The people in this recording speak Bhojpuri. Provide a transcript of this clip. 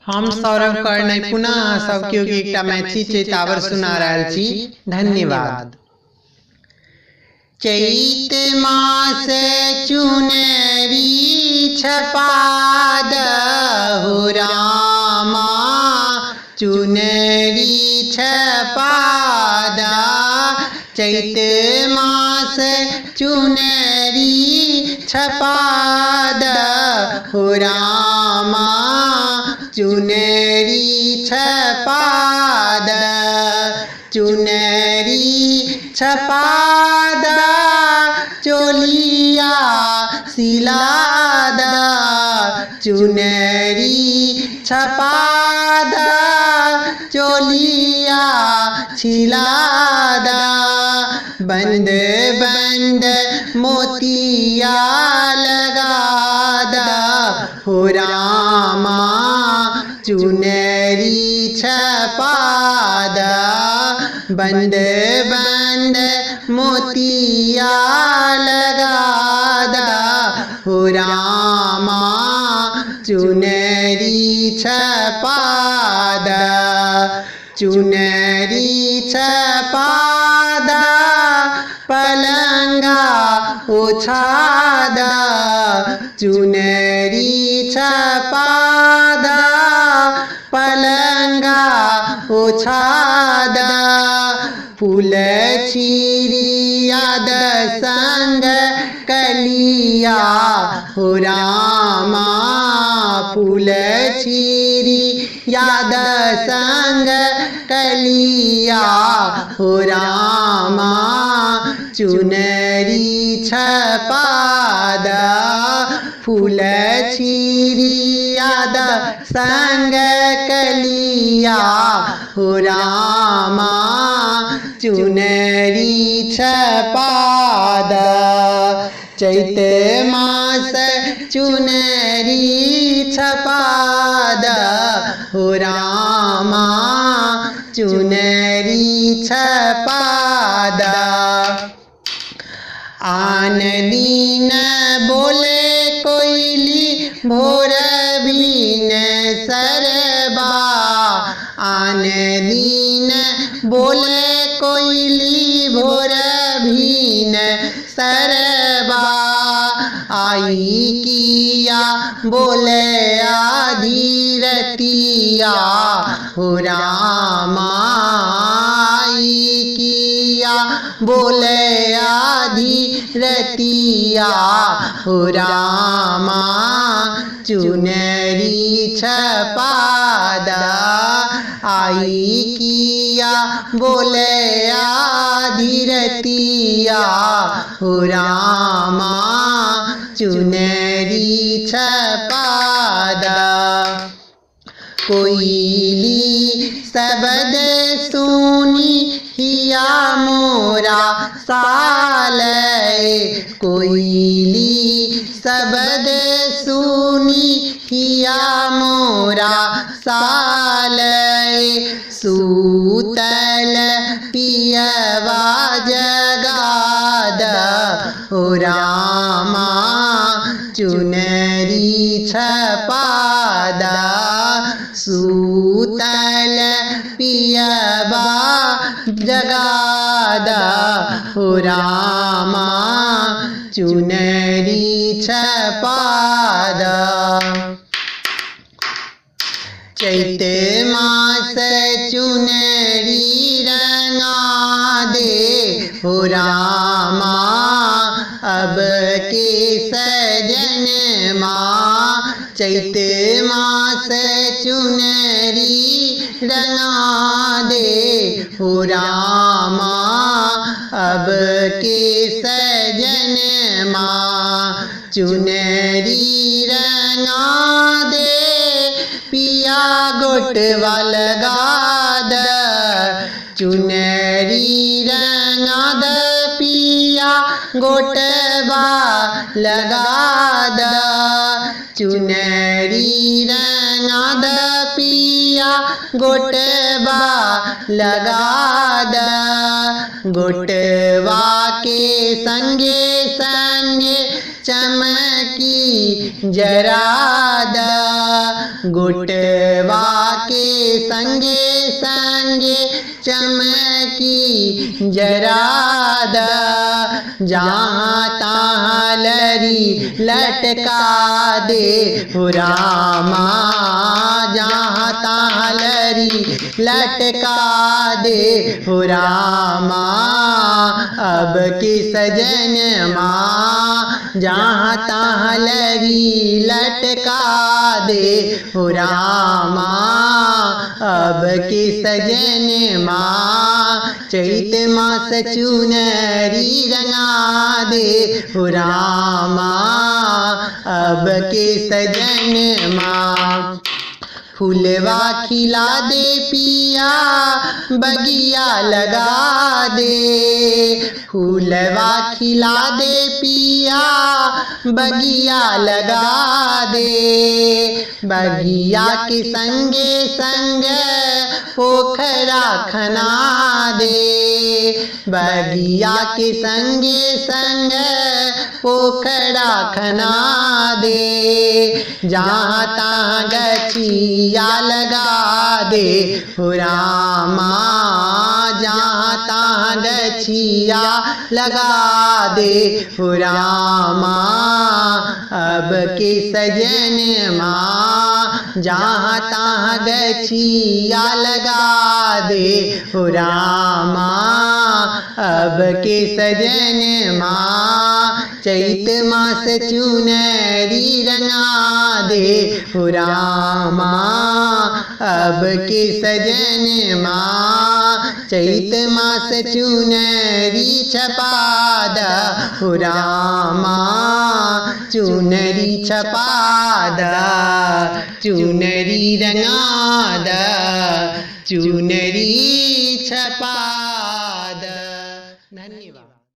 हम सौरभ करनाई पुनः सबके एकटा मैथिली चेतावर सुना रहल छी। धन्यवाद। चैत मास चुनरी छपाद हो रामा, चुनरी छपाद। चैत मास चुनरी छपाद हो रामा, चुनरी छपाद। चुनरी छपाद चोलिया सिलाद, चुनरी छपाद चोलिया छिलाद। बंद बंद मोतिया लगाद हो रामा, चुनरी छपाद। बंद बंद मोतिया लगाद हो रामा, चुनरी छपाद। चुनरी छपाद पलंगा ओछाद, चुनरी छपाद पलंगा ओछाद। फूल छिरियाद संग कलिया हो रामा, फूल छिरियाद संग कलिया हो रामा, चुनरी छपाद। फूल छिरियाद संग कलिया हो रामा, चुनरी छपाद। चैत मास चुनरी छपाद हो रामा, चुनरी छपाद। आन दिन बोले कोयली भोर बीन सरबा, आन दिन बोले कोयली भोर बीन सरबा। आई किया बोले आधी रतिया हो रामा, आई किया बोले आधी रतिया हो रामा, चुनरी छपाद। आई किया बोले आधी रतिया हो रामा, चुनरी छपाद। कोयली शब्द सुनी हिया मोरा साल, कोयली शब्द सुनी हिया मोरा साल। सूतल पियवा जगाद हो रामा, चुनरी छपाद। सूतल पियवा जगाद हो रामा, चुनरी छपाद। चैत मास चुनरी रंगा दे हो रामा, अब के सजन माँ। चैत मास चुनरी रंगा दे हो रामा, अब के सजन माँ। चुनरी रंगा दे पिया गोटवा लगाद, चुनरी रंगाद पिया गोटवा लगाद। चुनरी रंगाद पिया गोटवा लगाद। गोटवा के संगे संगे चमकी जराद। गुटवा के संगे संगे चमकी जराद, जहाँ तहाँ लरी लटका दे हो रामा, जहाँ तहाँ लरी लटका दे हो रामा। अब के सजन माँ जहाँ तहाँ लरी लटका दे हो रामा। अब के सजन माँ चैत मास चुनरी रंगा दे हो रामा। अब के सजन माँ फूलवा खिला दे पिया बगिया लगा दे, फूलवा खिला दे पिया बगिया लगा दे। बगिया के संगे संग पोखरा खना दे, बगिया के संगे संग पोखरा खना दे। जहाँ तहाँ गछिया लगा दे हो रामा, जहाँ तहाँ गछिया लगा दे हो रामा। अब के सजन माँ जहाँ तहाँ गछिया लगा दे हो रामा। अब के सजन माँ चैत मास चुनरी रंगा दे हो रामा। अब के सजन माँ चैत मास चुनरी छपा द हो रामा, चुनरी छपा द, चुनरी रंगा द, चुनरी छपा द। धन्यवाद।